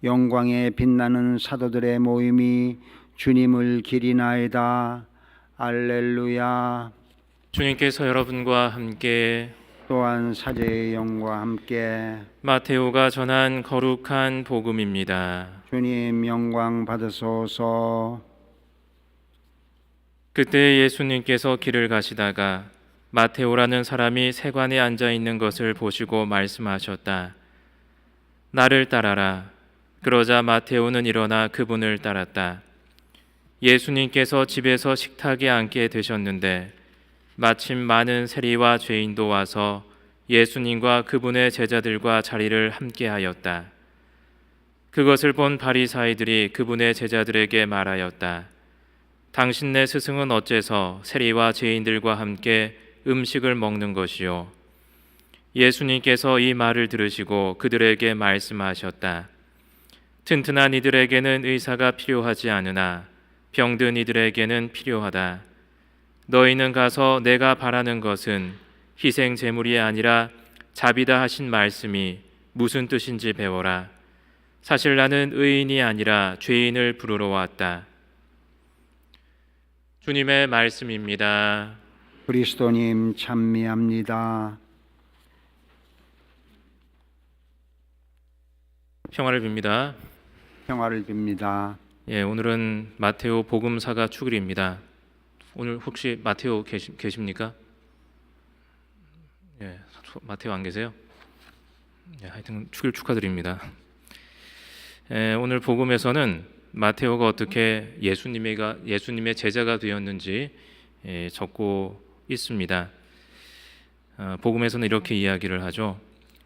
영광에 빛나는 사도들의 모임이 주님을 기리나이다. 알렐루야. 주님께서 여러분과 함께 또한 사제의 영과 함께 마테오가 전한 거룩한 복음입니다. 주님 영광 받으소서. 그때 예수님께서 길을 가시다가 마테오라는 사람이 세관에 앉아 있는 것을 보시고 말씀하셨다. 나를 따라라. 그러자 마테오는 일어나 그분을 따랐다. 예수님께서 집에서 식탁에 앉게 되셨는데 마침 많은 세리와 죄인도 와서 예수님과 그분의 제자들과 자리를 함께하였다. 그것을 본 바리사이들이 그분의 제자들에게 말하였다. 당신네 스승은 어째서 세리와 죄인들과 함께 음식을 먹는 것이요? 예수님께서 이 말을 들으시고 그들에게 말씀하셨다. 튼튼한 이들에게는 의사가 필요하지 않으나 병든 이들에게는 필요하다. 너희는 가서 내가 바라는 것은 희생 제물이 아니라 자비다 하신 말씀이 무슨 뜻인지 배워라. 사실 나는 의인이 아니라 죄인을 부르러 왔다. 주님의 말씀입니다. 그리스도님 찬미합니다. 평화를 빕니다. 평화를 빕니다. 오늘은 마테오 복음사가 축일입니다. 오늘 혹시 마테오 계십니까? 마테오 안 계세요? 하여튼 축일 축하드립니다. 오늘 복음에서는 마테오가 어떻게 예수님의 제자가 되었는지 적고 있습니다. 복음에서는 이렇게 이야기를 하죠.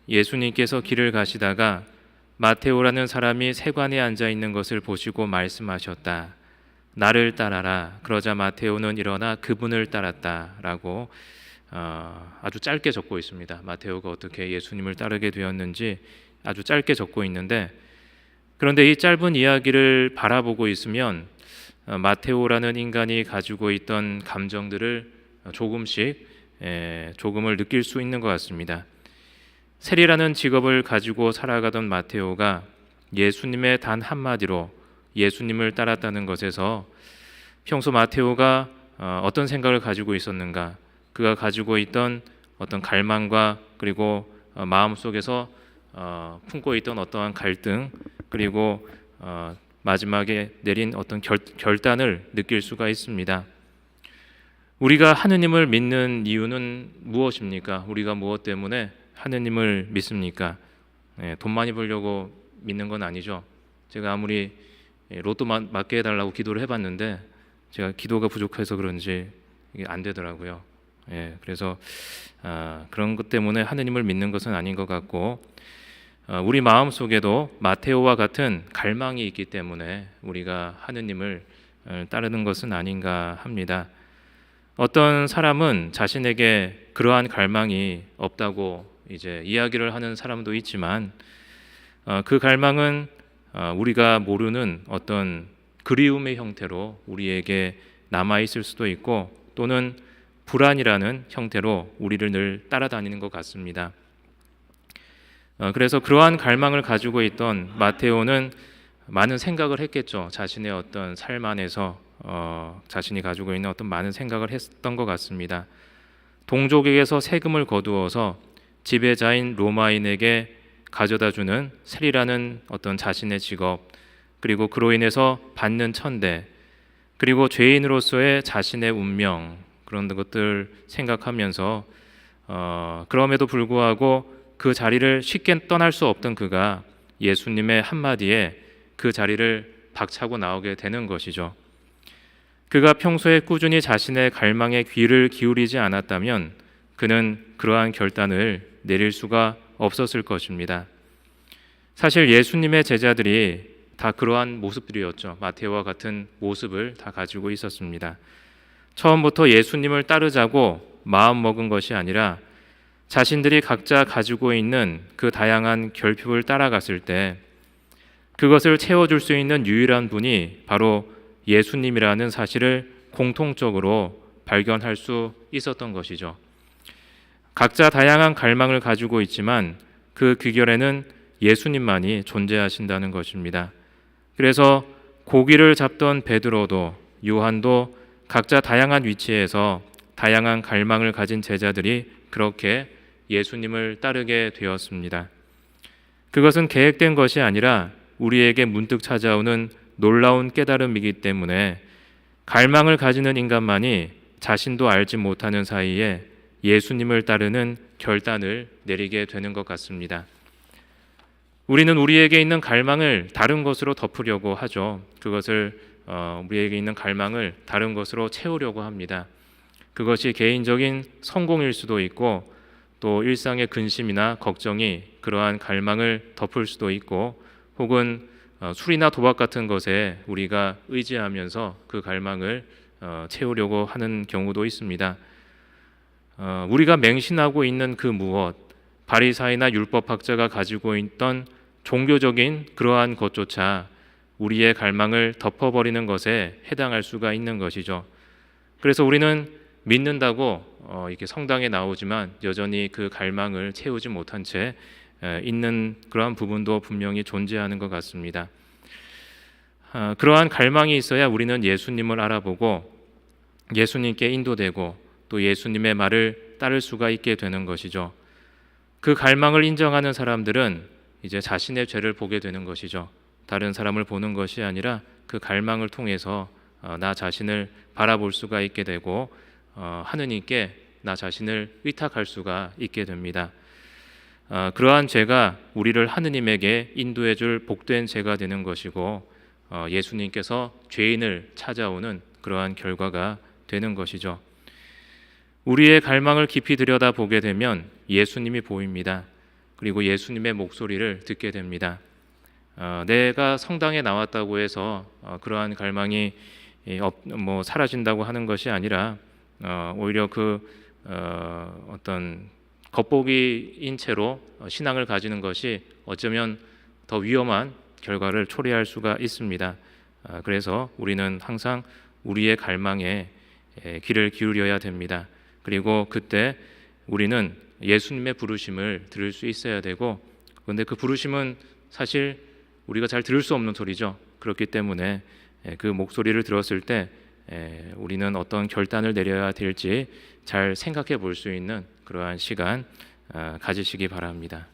예수님께서 길을 가시다가 마테오라는 사람이 세관에 앉아 있는 것을 보시고 말씀하셨다. 나를 따라라. 그러자 마테오는 일어나 그분을 따랐다라고 아주 짧게 적고 있습니다. 마테오가 어떻게 예수님을 따르게 되었는지 아주 짧게 적고 있는데, 그런데 이 짧은 이야기를 바라보고 있으면 마테오라는 인간이 가지고 있던 감정들을 조금을 느낄 수 있는 것 같습니다. 세리라는 직업을 가지고 살아가던 마테오가 예수님의 단 한마디로 예수님을 따랐다는 것에서 평소 마테오가 어떤 생각을 가지고 있었는가, 그가 가지고 있던 어떤 갈망과 그리고 마음속에서 품고 있던 어떠한 갈등, 그리고 마지막에 내린 어떤 결단을 느낄 수가 있습니다. 우리가 하느님을 믿는 이유는 무엇입니까? 우리가 무엇 때문에 하느님을 믿습니까? 돈 많이 벌려고 믿는 건 아니죠. 제가 아무리 로또 맞게 해달라고 기도를 해봤는데 제가 기도가 부족해서 그런지 이게 안 되더라고요. 그래서 그런 것 때문에 하느님을 믿는 것은 아닌 것 같고, 우리 마음 속에도 마테오와 같은 갈망이 있기 때문에 우리가 하느님을 따르는 것은 아닌가 합니다. 어떤 사람은 자신에게 그러한 갈망이 없다고 이제 이야기를 하는 사람도 있지만, 그 갈망은 우리가 모르는 어떤 그리움의 형태로 우리에게 남아 있을 수도 있고, 또는 불안이라는 형태로 우리를 늘 따라다니는 것 같습니다. 그래서 그러한 갈망을 가지고 있던 마테오는 많은 생각을 했겠죠. 자신의 어떤 삶 안에서 자신이 가지고 있는 어떤 많은 생각을 했던 것 같습니다. 동족에게서 세금을 거두어서 지배자인 로마인에게 가져다주는 세리라는 어떤 자신의 직업, 그리고 그로 인해서 받는 천대, 그리고 죄인으로서의 자신의 운명, 그런 것들 생각하면서 그럼에도 불구하고 그 자리를 쉽게 떠날 수 없던 그가 예수님의 한마디에 그 자리를 박차고 나오게 되는 것이죠. 그가 평소에 꾸준히 자신의 갈망에 귀를 기울이지 않았다면 그는 그러한 결단을 내릴 수가 없었을 것입니다. 사실 예수님의 제자들이 다 그러한 모습들이었죠. 마테오와 같은 모습을 다 가지고 있었습니다. 처음부터 예수님을 따르자고 마음먹은 것이 아니라 자신들이 각자 가지고 있는 그 다양한 결핍을 따라갔을 때 그것을 채워줄 수 있는 유일한 분이 바로 예수님이라는 사실을 공통적으로 발견할 수 있었던 것이죠. 각자 다양한 갈망을 가지고 있지만 그 귀결에는 예수님만이 존재하신다는 것입니다. 그래서 고기를 잡던 베드로도 요한도 각자 다양한 위치에서 다양한 갈망을 가진 제자들이 그렇게 예수님을 따르게 되었습니다. 그것은 계획된 것이 아니라 우리에게 문득 찾아오는 놀라운 깨달음이기 때문에 갈망을 가지는 인간만이 자신도 알지 못하는 사이에 예수님을 따르는 결단을 내리게 되는 것 같습니다. 우리는 우리에게 있는 갈망을 다른 것으로 덮으려고 하죠. 그것을 우리에게 있는 갈망을 다른 것으로 채우려고 합니다. 그것이 개인적인 성공일 수도 있고 또 일상의 근심이나 걱정이 그러한 갈망을 덮을 수도 있고 혹은 술이나 도박 같은 것에 우리가 의지하면서 그 갈망을 채우려고 하는 경우도 있습니다. 우리가 맹신하고 있는 그 무엇, 바리사이나 율법학자가 가지고 있던 종교적인 그러한 것조차 우리의 갈망을 덮어버리는 것에 해당할 수가 있는 것이죠. 그래서 우리는 믿는다고 이렇게 성당에 나오지만 여전히 그 갈망을 채우지 못한 채 있는 그러한 부분도 분명히 존재하는 것 같습니다. 그러한 갈망이 있어야 우리는 예수님을 알아보고 예수님께 인도되고 또 예수님의 말을 따를 수가 있게 되는 것이죠. 그 갈망을 인정하는 사람들은 이제 자신의 죄를 보게 되는 것이죠. 다른 사람을 보는 것이 아니라 그 갈망을 통해서 나 자신을 바라볼 수가 있게 되고 하느님께 나 자신을 의탁할 수가 있게 됩니다. 그러한 죄가 우리를 하느님에게 인도해 줄 복된 죄가 되는 것이고 예수님께서 죄인을 찾아오는 그러한 결과가 되는 것이죠. 우리의 갈망을 깊이 들여다보게 되면 예수님이 보입니다. 그리고 예수님의 목소리를 듣게 됩니다. 내가 성당에 나왔다고 해서 그러한 갈망이 사라진다고 하는 것이 아니라 오히려 어떤 겉보기인 채로 신앙을 가지는 것이 어쩌면 더 위험한 결과를 초래할 수가 있습니다. 그래서 우리는 항상 우리의 갈망에 귀를 기울여야 됩니다. 그리고 그때 우리는 예수님의 부르심을 들을 수 있어야 되고, 그런데 그 부르심은 사실 우리가 잘 들을 수 없는 소리죠. 그렇기 때문에 그 목소리를 들었을 때 우리는 어떤 결단을 내려야 될지 잘 생각해 볼 수 있는 그러한 시간 가지시기 바랍니다.